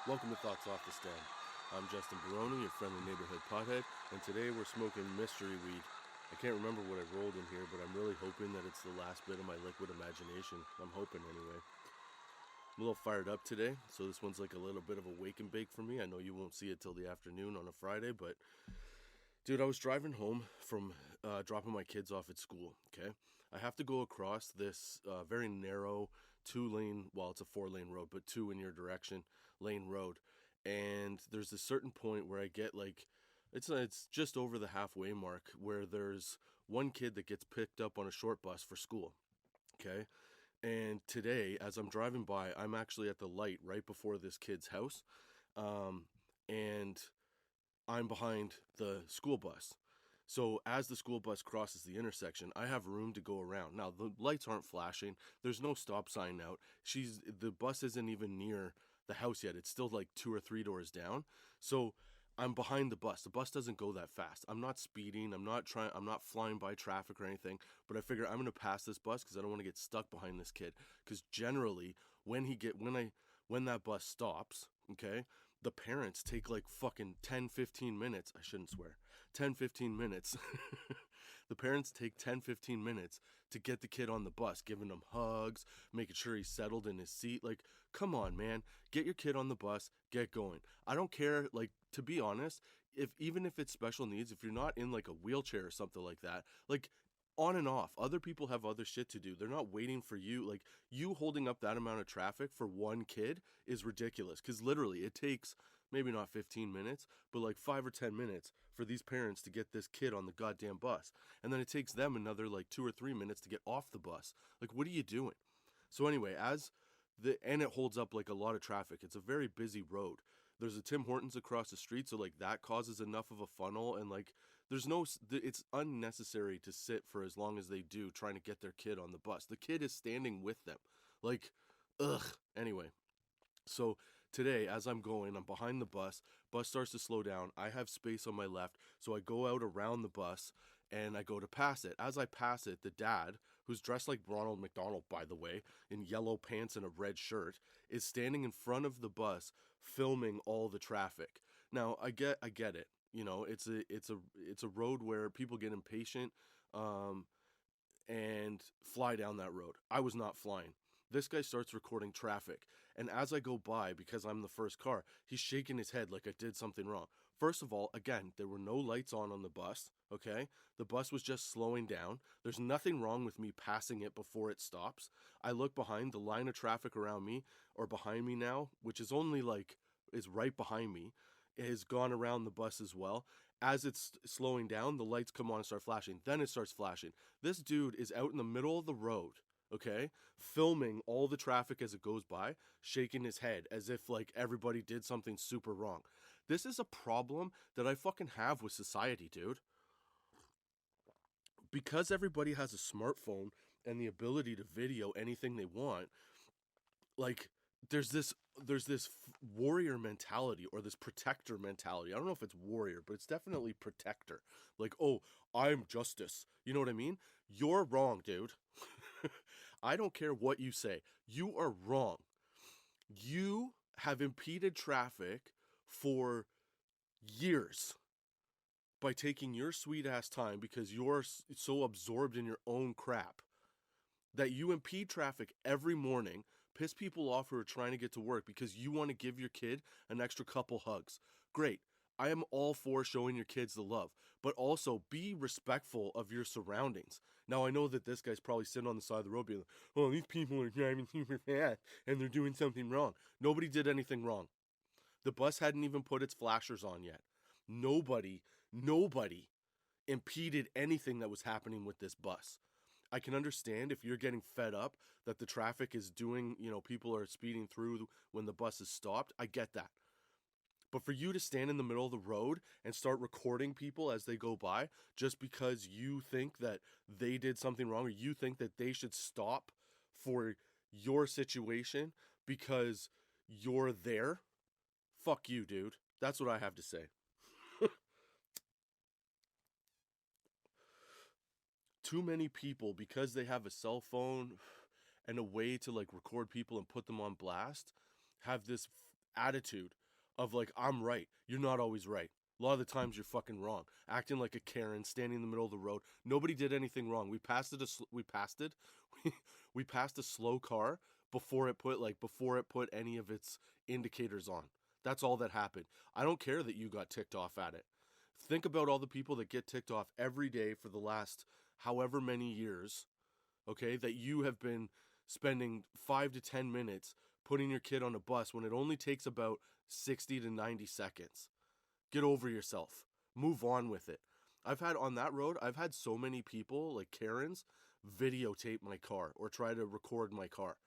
Welcome to Thoughts Off the Stand. I'm Justin Barone, your friendly neighborhood pothead, and today we're smoking mystery weed. I can't remember what I rolled in here, but I'm really hoping that it's the last bit of my liquid imagination. I'm hoping anyway. I'm a little fired up today, so this one's like a little bit of a wake and bake for me. I know you won't see it till the afternoon on a Friday, but dude, I was driving home from dropping my kids off at school, okay? I have to go across this very narrow it's a 4-lane road, but two in your direction lane road. And there's a certain point where I get it's just over the halfway mark where there's one kid that gets picked up on a short bus for school, okay? And today, as I'm driving by, I'm actually at the light right before this kid's house. And I'm behind the school bus. So as the school bus crosses the intersection, I have room to go around. Now, the lights aren't flashing. There's no stop sign out. The bus isn't even near the house yet. It's still like 2 or 3 doors down. So I'm behind the bus. The bus doesn't go that fast. I'm not speeding. I'm not flying by traffic or anything, but I figure I'm going to pass this bus cuz I don't want to get stuck behind this kid, cuz generally when that bus stops, okay? The parents take like fucking 10, 15 minutes. I shouldn't swear. 10, 15 minutes. The parents take 10, 15 minutes to get the kid on the bus, giving him hugs, making sure he's settled in his seat. Like, come on, man. Get your kid on the bus, get going. I don't care, like, to be honest, even if it's special needs, if you're not in like a wheelchair or something like that, like, on and off. Other people have other shit to do. They're not waiting for you. Like, you holding up that amount of traffic for one kid is ridiculous, because literally it takes maybe not 15 minutes, but like 5 or 10 minutes for these parents to get this kid on the goddamn bus. And then it takes them another like 2 or 3 minutes to get off the bus. Like, what are you doing? So anyway, and it holds up like a lot of traffic. It's a very busy road. There's a Tim Hortons across the street, so like that causes enough of a funnel, and like it's unnecessary to sit for as long as they do trying to get their kid on the bus. The kid is standing with them. Like, ugh. Anyway, so today, as I'm behind the bus. Bus starts to slow down. I have space on my left, so I go out around the bus and I go to pass it. As I pass it, the dad, who's dressed like Ronald McDonald, by the way, in yellow pants and a red shirt, is standing in front of the bus filming all the traffic. Now, I get it. You know, it's a road where people get impatient and fly down that road. I was not flying. This guy starts recording traffic, and as I go by, because I'm the first car, he's shaking his head like I did something wrong. First of all, again, there were no lights on the bus, okay? The bus was just slowing down. There's nothing wrong with me passing it before it stops. I look behind, the line of traffic around me, or behind me now, which is is right behind me, has gone around the bus as well. As it's slowing down, the lights come on and start flashing. Then it starts flashing. This dude is out in the middle of the road, okay, filming all the traffic as it goes by, shaking his head as if like everybody did something super wrong. This is a problem that I fucking have with society, dude. Because everybody has a smartphone and the ability to video anything they want, like there's this warrior mentality, or this protector mentality. I don't know if it's warrior, but it's definitely protector. Like, oh, I'm justice. You know what I mean? You're wrong, dude. I don't care what you say. You are wrong. You have impeded traffic for years by taking your sweet ass time, because you're so absorbed in your own crap that you impede traffic every morning, piss people off who are trying to get to work because you want to give your kid an extra couple hugs. Great. I am all for showing your kids the love, but also be respectful of your surroundings. Now, I know that this guy's probably sitting on the side of the road being like, oh, these people are driving super fast and they're doing something wrong. Nobody did anything wrong. The bus hadn't even put its flashers on yet. Nobody impeded anything that was happening with this bus. I can understand if you're getting fed up that the traffic is people are speeding through when the bus is stopped. I get that. But for you to stand in the middle of the road and start recording people as they go by just because you think that they did something wrong, or you think that they should stop for your situation because you're there, fuck you, dude. That's what I have to say. Too many people, because they have a cell phone and a way to like record people and put them on blast, have this attitude of like, I'm right. You're not always right. A lot of the times you're fucking wrong. Acting like a Karen, standing in the middle of the road. Nobody did anything wrong. We passed it. We passed a slow car before it put any of its indicators on. That's all that happened. I don't care that you got ticked off at it. Think about all the people that get ticked off every day for the last however many years, okay, that you have been spending 5 to 10 minutes putting your kid on a bus when it only takes about 60 to 90 seconds. Get over yourself. Move on with it. I've had so many people, like Karens, videotape my car or try to record my car.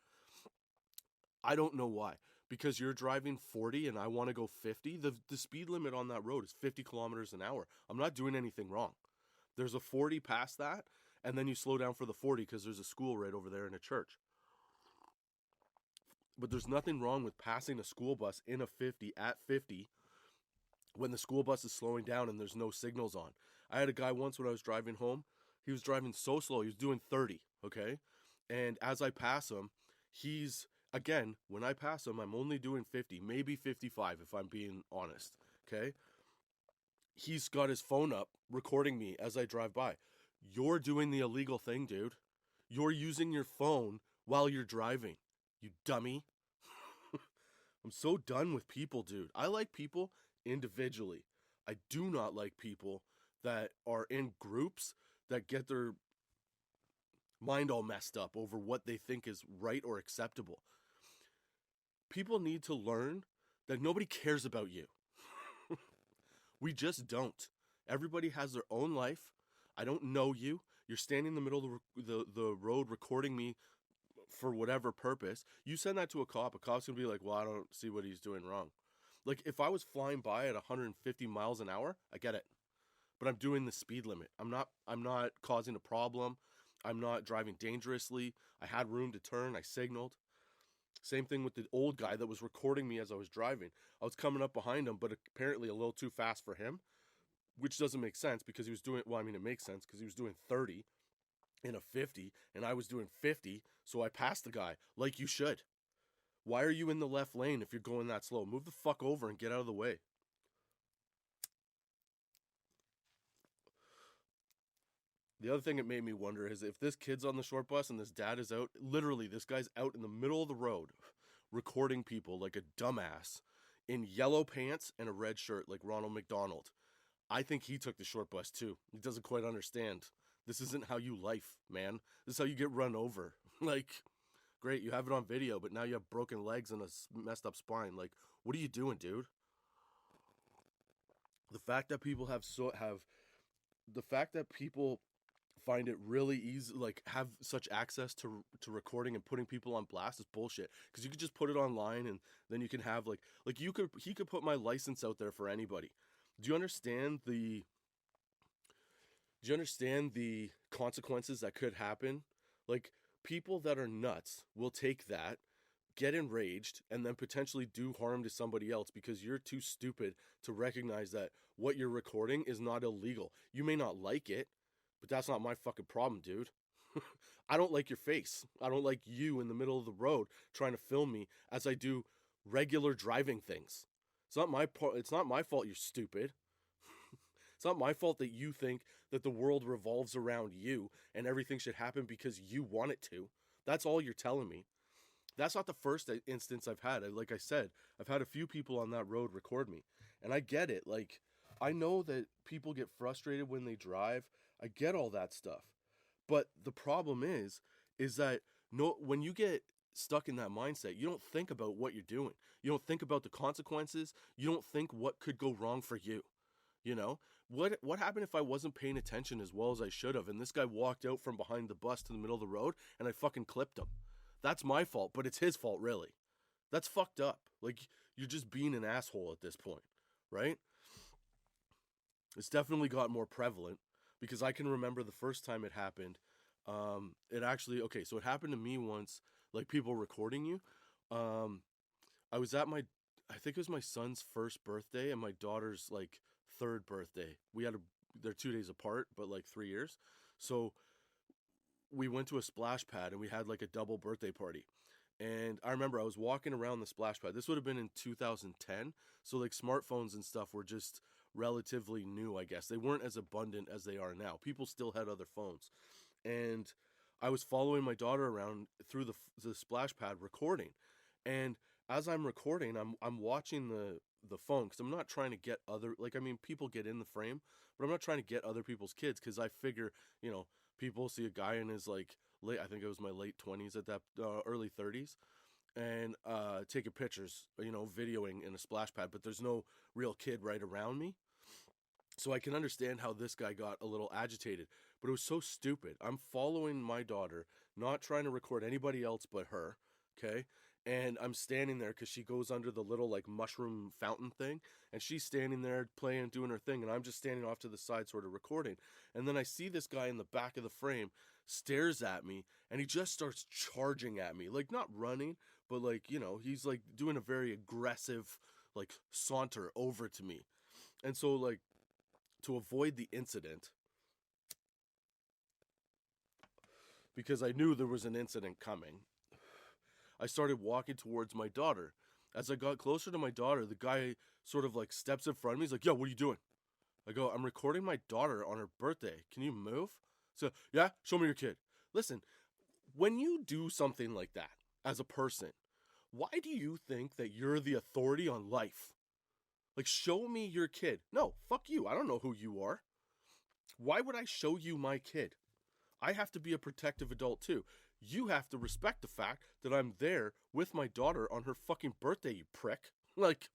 I don't know why. Because you're driving 40 and I want to go 50, the speed limit on that road is 50 kilometers an hour. I'm not doing anything wrong. There's a 40 past that, and then you slow down for the 40 because there's a school right over there and a church. But there's nothing wrong with passing a school bus in a 50 at 50 when the school bus is slowing down and there's no signals on. I had a guy once when I was driving home. He was driving so slow. He was doing 30, okay? And as I pass him, again, when I pass him, I'm only doing 50, maybe 55 if I'm being honest, okay? He's got his phone up recording me as I drive by. You're doing the illegal thing, dude. You're using your phone while you're driving, you dummy. I'm so done with people, dude. I like people individually. I do not like people that are in groups that get their mind all messed up over what they think is right or acceptable. People need to learn that nobody cares about you. We just don't. Everybody has their own life. I don't know you. You're standing in the middle of the road recording me for whatever purpose. You send that to a cop. A cop's going to be like, well, I don't see what he's doing wrong. Like, if I was flying by at 150 miles an hour, I get it. But I'm doing the speed limit. I'm not causing a problem. I'm not driving dangerously. I had room to turn. I signaled. Same thing with the old guy that was recording me as I was driving. I was coming up behind him, but apparently a little too fast for him, which doesn't make sense because he was doing, well, I mean, it makes sense because he was doing 30 in a 50 and I was doing 50. So I passed the guy like you should. Why are you in the left lane if you're going that slow? Move the fuck over and get out of the way. The other thing that made me wonder is if this kid's on the short bus and this dad is out, literally this guy's out in the middle of the road recording people like a dumbass in yellow pants and a red shirt like Ronald McDonald. I think he took the short bus too. He doesn't quite understand. This isn't how you life, man. This is how you get run over. Like, great, you have it on video, but now you have broken legs and a messed up spine. Like, what are you doing, dude? The fact that people the fact that people find it really easy, like have such access to recording and putting people on blast is bullshit. Because you could just put it online and then you can have he could put my license out there for anybody. Do you understand the consequences that could happen? Like, people that are nuts will take that, get enraged, and then potentially do harm to somebody else because you're too stupid to recognize that what you're recording is not illegal. You may not like it, but that's not my fucking problem, dude. I don't like your face. I don't like you in the middle of the road trying to film me as I do regular driving things. It's not my fault you're stupid. It's not my fault that you think that the world revolves around you and everything should happen because you want it to. That's all you're telling me. That's not the first instance I've had. Like I said, I've had a few people on that road record me. And I get it. Like, I know that people get frustrated when they drive. I get all that stuff. But the problem is that when you get stuck in that mindset, you don't think about what you're doing. You don't think about the consequences. You don't think what could go wrong for you. You know? What happened if I wasn't paying attention as well as I should have and this guy walked out from behind the bus to the middle of the road and I fucking clipped him? That's my fault, but it's his fault, really. That's fucked up. Like, you're just being an asshole at this point, right? It's definitely got more prevalent because I can remember the first time it happened. So it happened to me once, like people recording you. I was at I think it was my son's first birthday and my daughter's like third birthday. They're 2 days apart, but like 3 years. So we went to a splash pad and we had like a double birthday party. And I remember I was walking around the splash pad. This would have been in 2010. So like smartphones and stuff were just relatively new, I guess. They weren't as abundant as they are now. People still had other phones. And I was following my daughter around through the splash pad recording. And as I'm recording, I'm watching the phone because I'm not trying to get other, like, I mean, people get in the frame, but I'm not trying to get other people's kids because I figure, you know, people see a guy in his like late, I think it was my late 20s at that early 30s, and taking pictures, you know, videoing in a splash pad, but there's no real kid right around me. So I can understand how this guy got a little agitated, but it was so stupid. I'm following my daughter, not trying to record anybody else but her, okay? And I'm standing there because she goes under the little like mushroom fountain thing, and she's standing there playing, doing her thing, and I'm just standing off to the side sort of recording. And then I see this guy in the back of the frame stares at me, and he just starts charging at me, like not running, but like, you know, he's like doing a very aggressive like saunter over to me. And so like, to avoid the incident, because I knew there was an incident coming, I started walking towards my daughter. As I got closer to my daughter, the guy sort of like steps in front of me. He's like, "Yo, what are you doing?" I go, "I'm recording my daughter on her birthday. Can you move?" So, "Yeah, show me your kid." Listen, when you do something like that as a person, why do you think that you're the authority on life? Like, show me your kid. No, fuck you. I don't know who you are. Why would I show you my kid? I have to be a protective adult too. You have to respect the fact that I'm there with my daughter on her fucking birthday, you prick. Like,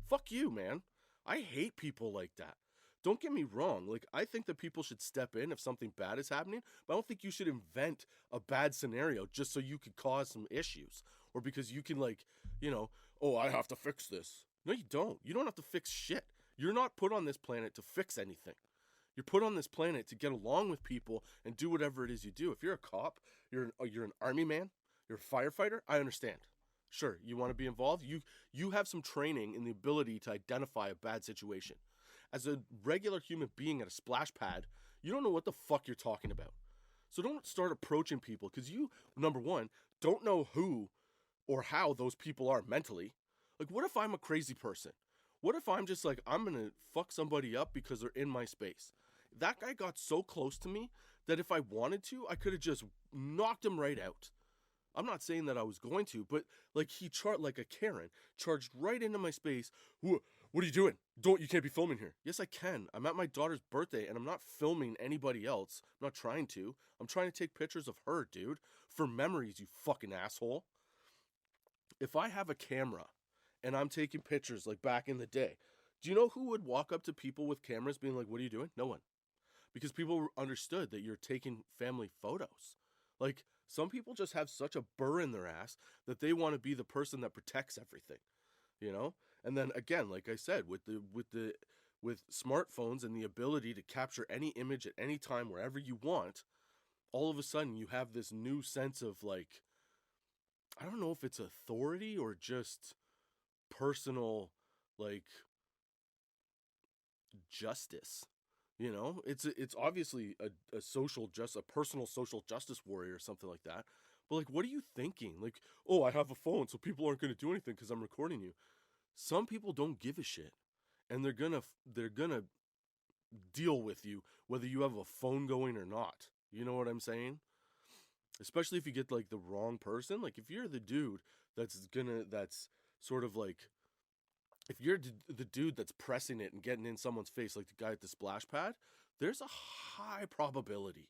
fuck you, man. I hate people like that. Don't get me wrong. Like, I think that people should step in if something bad is happening, but I don't think you should invent a bad scenario just so you could cause some issues. Or because you can, like, you know, oh, I have to fix this. No, you don't. You don't have to fix shit. You're not put on this planet to fix anything. You're put on this planet to get along with people and do whatever it is you do. If you're a cop, you're an army man, you're a firefighter, I understand. Sure, you want to be involved. You have some training in the ability to identify a bad situation. As a regular human being at a splash pad, you don't know what the fuck you're talking about. So don't start approaching people because you, number one, don't know who or how those people are mentally. Like, what if I'm a crazy person? What if I'm just like, I'm going to fuck somebody up because they're in my space? That guy got so close to me that if I wanted to, I could have just knocked him right out. I'm not saying that I was going to, but like he like a Karen, charged right into my space. What are you doing? You can't be filming here. Yes, I can. I'm at my daughter's birthday and I'm not filming anybody else. I'm not trying to. I'm trying to take pictures of her, dude, for memories, you fucking asshole. If I have a camera and I'm taking pictures like back in the day, do you know who would walk up to people with cameras being like, "What are you doing?" No one. Because people understood that you're taking family photos. Like, some people just have such a burr in their ass that they want to be the person that protects everything, you know? And then again, like I said, with smartphones and the ability to capture any image at any time wherever you want, all of a sudden you have this new sense of like, I don't know if it's authority or just personal like justice. You know, it's obviously a personal social justice warrior or something like that. But like, what are you thinking? Like, oh, I have a phone, so people aren't going to do anything because I'm recording you. Some people don't give a shit, and they're gonna deal with you whether you have a phone going or not. You know what I'm saying? Especially if you get like the wrong person. Like, if you're the dude that's sort of like, if you're the dude that's pressing it and getting in someone's face, like the guy at the splash pad, there's a high probability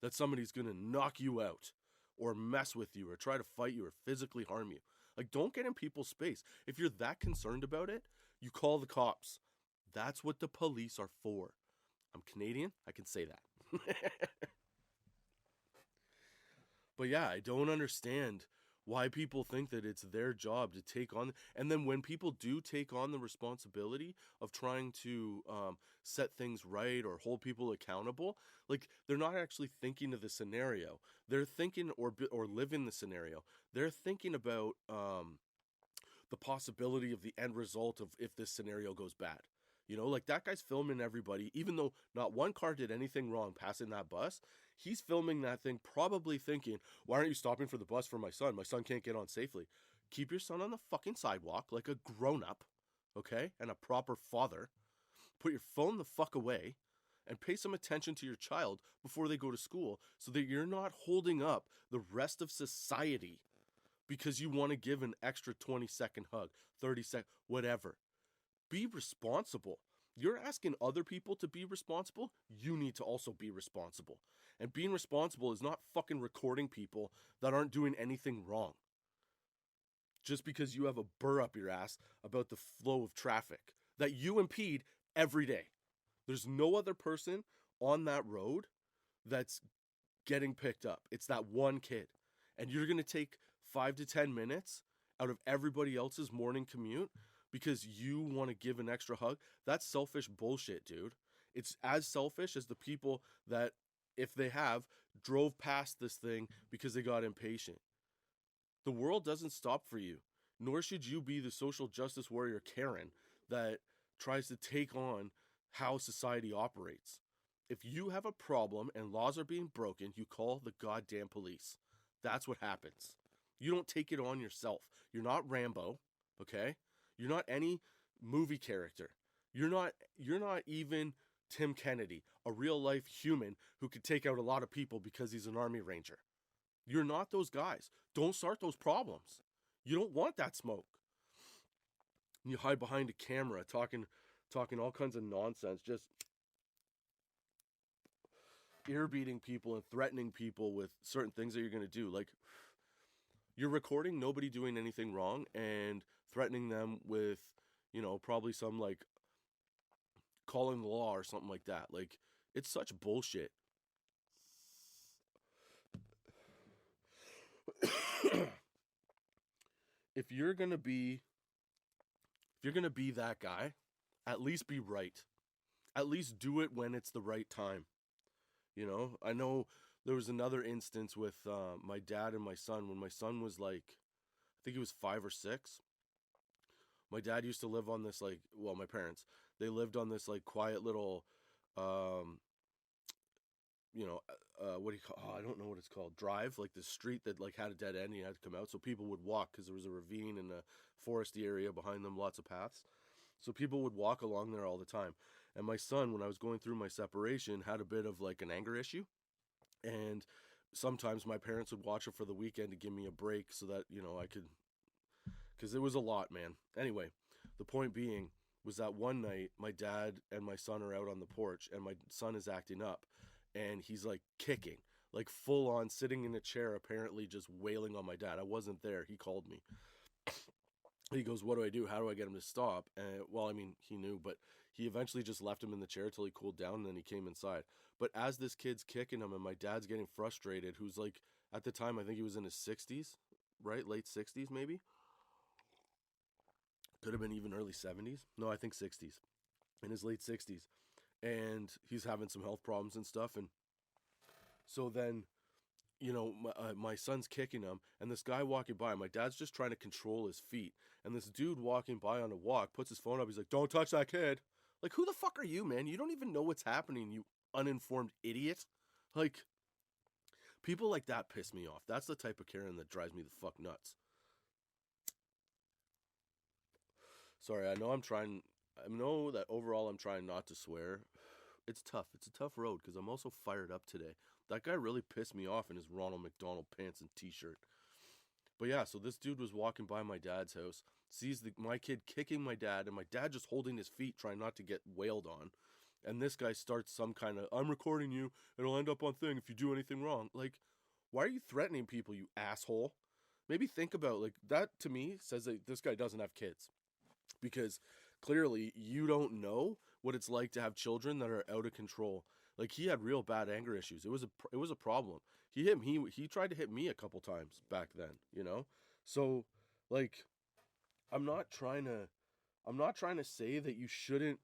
that somebody's going to knock you out or mess with you or try to fight you or physically harm you. Like, don't get in people's space. If you're that concerned about it, you call the cops. That's what the police are for. I'm Canadian. I can say that. But yeah, I don't understand why people think that it's their job to take on. And then when people do take on the responsibility of trying to set things right or hold people accountable, like, they're not actually thinking of the scenario. They're thinking or live in the scenario. They're thinking about the possibility of the end result of if this scenario goes bad. You know, like, that guy's filming everybody, even though not one car did anything wrong passing that bus. He's filming that thing probably thinking, why aren't you stopping for the bus for my son? My son can't get on safely. Keep your son on the fucking sidewalk like a grown-up, okay? And a proper father. Put your phone the fuck away and pay some attention to your child before they go to school so that you're not holding up the rest of society because you want to give an extra 20-second hug, 30-second, whatever. Be responsible. You're asking other people to be responsible. You need to also be responsible. And being responsible is not fucking recording people that aren't doing anything wrong. Just because you have a burr up your ass about the flow of traffic that you impede every day. There's no other person on that road that's getting picked up. It's that one kid. And you're going to take 5 to 10 minutes out of everybody else's morning commute because you want to give an extra hug. That's selfish bullshit, dude. It's as selfish as the people that, if they have, drove past this thing because they got impatient. The world doesn't stop for you, nor should you be the social justice warrior Karen that tries to take on how society operates. If you have a problem and laws are being broken, you call the goddamn police. That's what happens. You don't take it on yourself. You're not Rambo, okay? You're not any movie character. You're not even Tim Kennedy, a real life human who could take out a lot of people because he's an Army Ranger. You're not those guys. Don't start those problems. You don't want that smoke. You hide behind a camera talking all kinds of nonsense, just ear beating people and threatening people with certain things that you're going to do. Like, you're recording nobody doing anything wrong and threatening them with, probably some like calling the law or something like that. Like, it's such bullshit. If you're going to be that guy, at least be right. At least do it when it's the right time. I know there was another instance with my dad and my son when my son was like, I think he was 5 or 6. My dad used to live on this my parents, they lived on this like quiet little, what do you call? I don't know what it's called. Drive, like the street that like had a dead end. And you had to come out, so people would walk because there was a ravine and a foresty area behind them, lots of paths. So people would walk along there all the time. And my son, when I was going through my separation, had a bit of like an anger issue. And sometimes my parents would watch it for the weekend to give me a break so that, I could, because it was a lot, man. Anyway, the point being was that one night my dad and my son are out on the porch and my son is acting up and he's like kicking, like full on sitting in a chair, apparently just wailing on my dad. I wasn't there. He called me. He goes, what do I do? How do I get him to stop? And he knew, but he eventually just left him in the chair till he cooled down, and then he came inside. But as this kid's kicking him and my dad's getting frustrated, who's like, at the time, I think he was in his 60s, right? Late 60s, maybe? Could have been even early 70s. No, I think 60s. In his late 60s. And he's having some health problems and stuff. And so then, my son's kicking him, and this guy walking by, my dad's just trying to control his feet. And this dude walking by on a walk puts his phone up. He's like, don't touch that kid. Like, who the fuck are you, man? You don't even know what's happening, you uninformed idiot. Like, people like that piss me off. That's the type of Karen that drives me the fuck nuts. Sorry, I know that overall I'm trying not to swear. It's tough. It's a tough road because I'm also fired up today. That guy really pissed me off in his Ronald McDonald pants and t-shirt. But yeah, so this dude was walking by my dad's house, sees my kid kicking my dad, and my dad just holding his feet, trying not to get wailed on. And this guy starts some kind of, I'm recording you, it'll end up on thing if you do anything wrong. Like, why are you threatening people, you asshole? Maybe think about, like, that to me says that this guy doesn't have kids. Because clearly you don't know what it's like to have children that are out of control. Like, he had real bad anger issues. It was a problem. He tried to hit me a couple times back then, So, like, I'm not trying to say that you shouldn't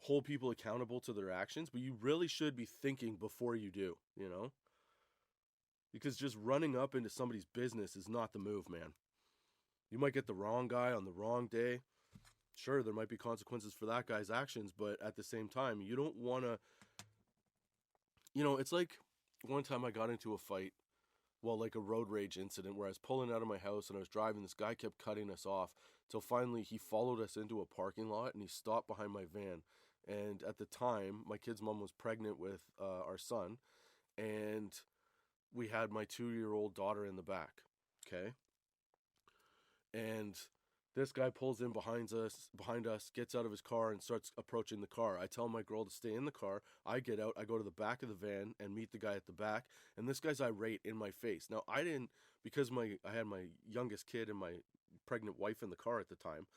hold people accountable to their actions, but you really should be thinking before you do, Because just running up into somebody's business is not the move, man. You might get the wrong guy on the wrong day. Sure, there might be consequences for that guy's actions, but at the same time, you don't want to It's like one time I got into a fight, well, like a road rage incident where I was pulling out of my house and I was driving. This guy kept cutting us off till finally he followed us into a parking lot and he stopped behind my van. And at the time, my kid's mom was pregnant with our son, and we had my 2 year old daughter in the back. Okay. And this guy pulls in behind us, gets out of his car and starts approaching the car. I tell my girl to stay in the car. I get out, I go to the back of the van and meet the guy at the back, and this guy's irate in my face. Now, I didn't, because I had my youngest kid and my pregnant wife in the car at the time.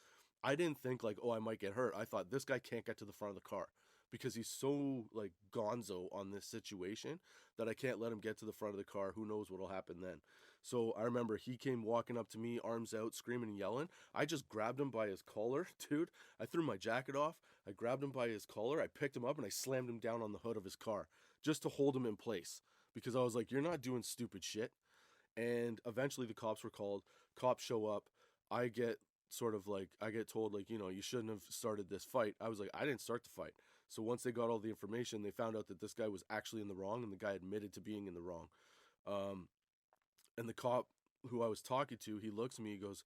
I didn't think like, oh, I might get hurt. I thought this guy can't get to the front of the car because he's so like gonzo on this situation that I can't let him get to the front of the car. Who knows what'll happen then? So I remember he came walking up to me, arms out, screaming and yelling. I just grabbed him by his collar, dude. I threw my jacket off. I grabbed him by his collar. I picked him up and I slammed him down on the hood of his car just to hold him in place because I was like, you're not doing stupid shit. And eventually the cops were called. Cops show up. I get I get told like, you shouldn't have started this fight. I was like, I didn't start the fight. So once they got all the information, they found out that this guy was actually in the wrong and the guy admitted to being in the wrong. And the cop who I was talking to, he looks at me, he goes,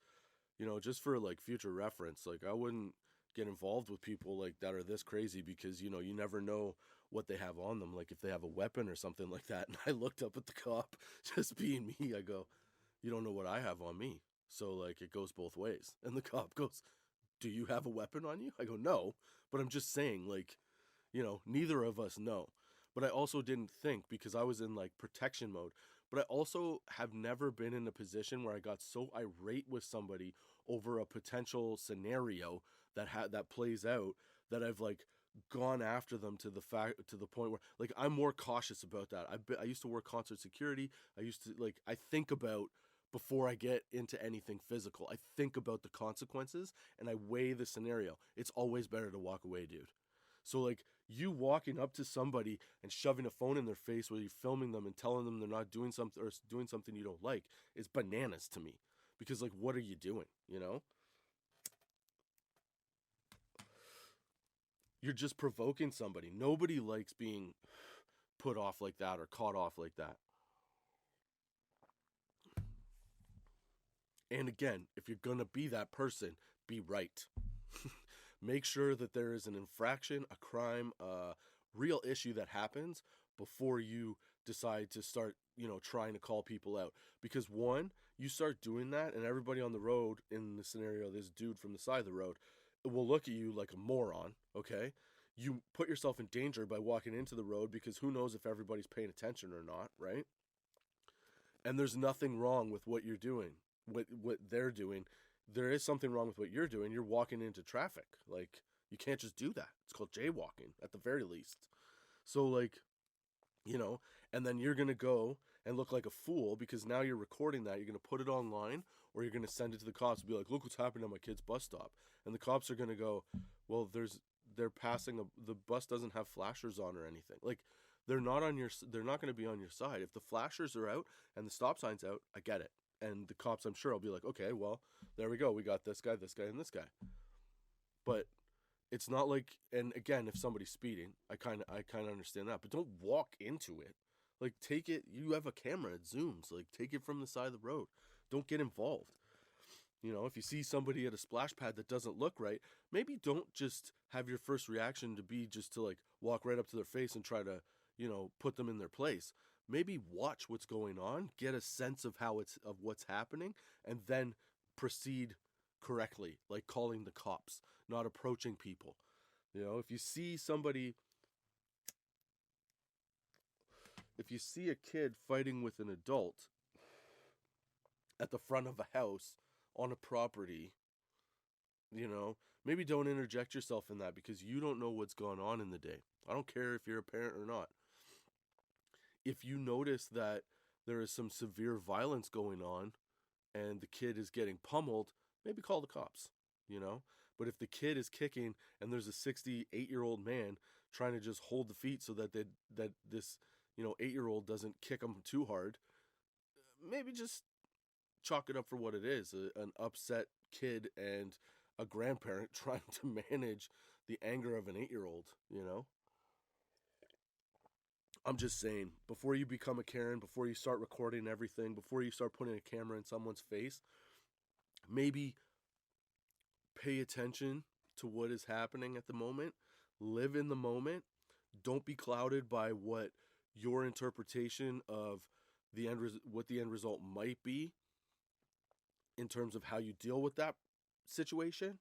just for like future reference, like I wouldn't get involved with people like that are this crazy because, you never know what they have on them. Like if they have a weapon or something like that. And I looked up at the cop, just being me. I go, you don't know what I have on me. So like it goes both ways. And the cop goes, do you have a weapon on you? I go, no, but I'm just saying like, neither of us know. But I also didn't think because I was in like protection mode. But I also have never been in a position where I got so irate with somebody over a potential scenario that plays out that I've like gone after them to the point where like I'm more cautious about that. I used to work concert security. I used to like I think about before I get into anything physical. I think about the consequences and I weigh the scenario. It's always better to walk away, dude. So like you walking up to somebody and shoving a phone in their face while you're filming them and telling them they're not doing something or doing something you don't like is bananas to me. Because like what are you doing, You're just provoking somebody. Nobody likes being put off like that or caught off like that. And again, if you're going to be that person, be right. Make sure that there is an infraction, a crime, a real issue that happens before you decide to start, trying to call people out. Because one, you start doing that, and everybody on the road, in the scenario, this dude from the side of the road, will look at you like a moron, okay? You put yourself in danger by walking into the road because who knows if everybody's paying attention or not, right? And there's nothing wrong with what you're doing, what they're doing. There is something wrong with what you're doing. You're walking into traffic. Like, you can't just do that. It's called jaywalking at the very least. So like, and then you're going to go and look like a fool because now you're recording that. You're going to put it online or you're going to send it to the cops and be like, look what's happening at my kid's bus stop. And the cops are going to go, well, they're passing the bus doesn't have flashers on or anything. Like, they're not going to be on your side. If the flashers are out and the stop sign's out, I get it. And the cops, I'm sure, will be like, okay, well, there we go. We got this guy, and this guy. But it's not like, and again, if somebody's speeding, I kind of understand that. But don't walk into it. Like, take it. You have a camera. It zooms. Like, take it from the side of the road. Don't get involved. If you see somebody at a splash pad that doesn't look right, maybe don't just have your first reaction to be just to like walk right up to their face and try to, put them in their place. Maybe watch what's going on, get a sense of what's happening, and then proceed correctly, like calling the cops, not approaching people. If you see a kid fighting with an adult at the front of a house on a property, maybe don't interject yourself in that because you don't know what's going on in the day. I don't care if you're a parent or not. If you notice that there is some severe violence going on and the kid is getting pummeled, maybe call the cops, But if the kid is kicking and there's a 68-year-old man trying to just hold the feet so that this 8-year-old doesn't kick him too hard, maybe just chalk it up for what it is, an upset kid and a grandparent trying to manage the anger of an 8-year-old, I'm just saying, before you become a Karen, before you start recording everything, before you start putting a camera in someone's face, maybe pay attention to what is happening at the moment. Live in the moment. Don't be clouded by what your interpretation of what the end result might be in terms of how you deal with that situation.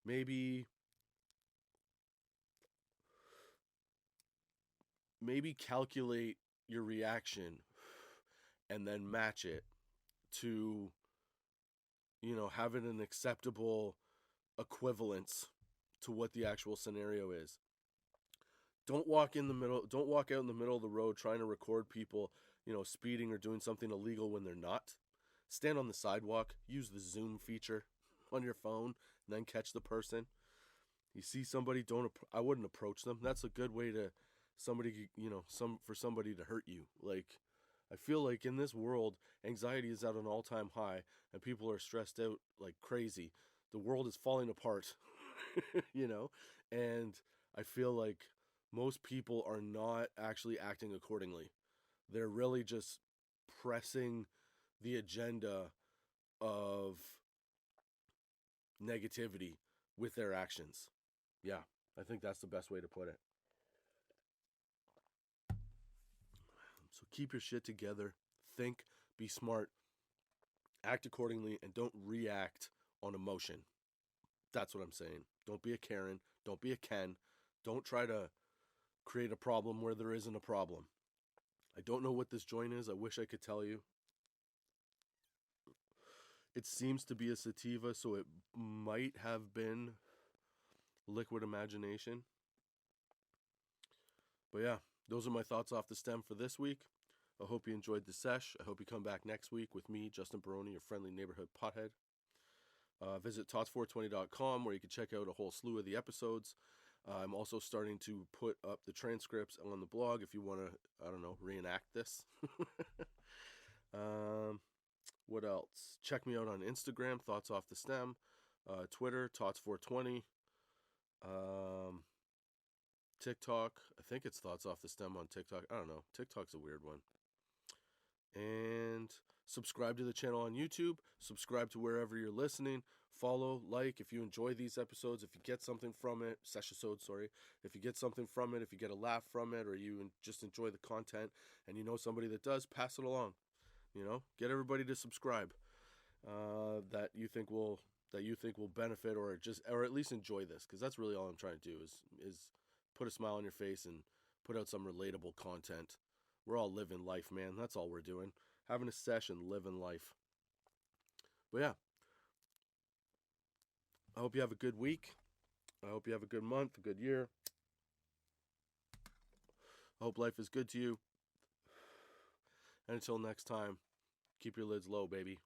Maybe calculate your reaction and then match it to, having an acceptable equivalence to what the actual scenario is. Don't walk out in the middle of the road trying to record people, speeding or doing something illegal when they're not. Stand on the sidewalk, use the zoom feature on your phone, and then catch the person. You see somebody, I wouldn't approach them. That's a good way to for somebody to hurt you. Like, I feel like in this world, anxiety is at an all-time high and people are stressed out like crazy. The world is falling apart, and I feel like most people are not actually acting accordingly. They're really just pressing the agenda of negativity with their actions. Yeah, I think that's the best way to put it. So keep your shit together. Think, be smart, act accordingly, and don't react on emotion. That's what I'm saying. Don't be a Karen. Don't be a Ken. Don't try to create a problem where there isn't a problem. I don't know what this joint is. I wish I could tell you. It seems to be a sativa, so it might have been liquid imagination. But yeah, those are my thoughts off the stem for this week. I hope you enjoyed the sesh. I hope you come back next week with me, Justin Barone, your friendly neighborhood pothead. Visit tots420.com where you can check out a whole slew of the episodes. I'm also starting to put up the transcripts on the blog if you want to, reenact this. What else? Check me out on Instagram, Thoughts Off the Stem. Twitter, Tots420. TikTok, I think it's Thoughts Off the Stem on TikTok. I don't know. TikTok's a weird one. And subscribe to the channel on YouTube. Subscribe to wherever you're listening. Follow, like, if you enjoy these episodes, if you get something from it, if you get something from it, if you get a laugh from it, or you just enjoy the content, and you know somebody that does, pass it along. Get everybody to subscribe that you think will benefit or at least enjoy this, because that's really all I'm trying to do is put a smile on your face and put out some relatable content. We're all living life, man. That's all we're doing. Having a session, living life. But yeah, I hope you have a good week. I hope you have a good month, a good year. I hope life is good to you. And until next time, keep your lids low, baby.